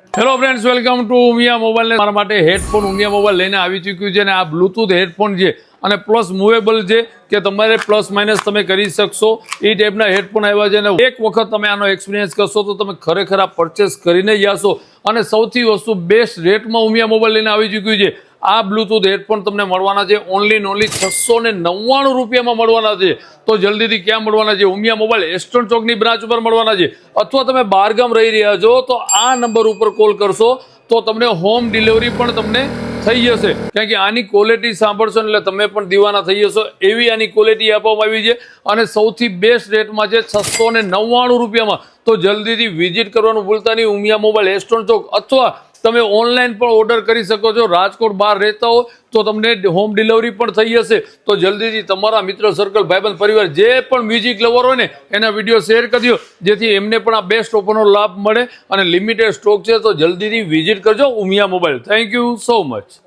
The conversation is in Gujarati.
Hello friends, welcome to Umiya mobile. મારા માટે હેડફોન ઉમિયા મોબાઈલ લઈને આવી ચૂક્યું છે અને આ બ્લૂટૂથ હેડફોન છે અને પ્લસ મૂવેબલ છે કે તમારે પ્લસ માઇનસ તમે કરી શકશો એ ટાઈપના હેડફોન આવ્યા છે. અને એક વખત તમે આનો એક્સપિરિયન્સ કરશો તો તમે ખરેખર આ પરચેસ કરીને જ જશો. અને સૌથી વસ્તુ બેસ્ટ રેટમાં ઉમિયા મોબાઈલ લઈને આવી ચૂક્યું છે. આ બ્લૂટૂથ હેડફોન તમને મળવાના છે ઓનલી 699 રૂપિયામાં મળવાના છે. તો જલ્દીથી ક્યાં મળવાના છે? ઉમિયા મોબાઈલ એસ્ટર્ન ચોકની બ્રાન્ચ ઉપર મળવાના છે. અથવા તમે બહારગામ રહી રહ્યા છો તો આ નંબર ઉપર કોલ કરશો તો તમને હોમ ડિલિવરી પણ તમને થઈ જશે. કારણ કે આની ક્વોલિટી સાંભળશો એટલે તમે પણ દીવાના થઈ જશો એવી આની ક્વોલિટી આપવામાં આવી છે. અને સૌથી બેસ્ટ રેટમાં છે 699 રૂપિયામાં. તો જલ્દીથી વિઝિટ કરવાનું ભૂલતા નહીં ઉમિયા મોબાઈલ એસ્ટર્ન ચોક. અથવા તમે ઓનલાઈન પણ ઓર્ડર કરી શકો છો. રાજકોટ બહાર રહેતા હો તો તમને હોમ ડિલિવરી પણ થઈ જશે. તો જલ્દીથી તમારા મિત્ર સર્કલ, ભાઈબંધ, પરિવાર જે પણ મ્યુઝિક લવર હોય ને એના વિડીયો શેર કરી દો જેથી એમને પણ આ બેસ્ટ ઓફરનો લાભ મળે. અને લિમિટેડ સ્ટોક છે તો જલ્દીથી વિઝિટ કરજો Umiya mobile. Thank you so much.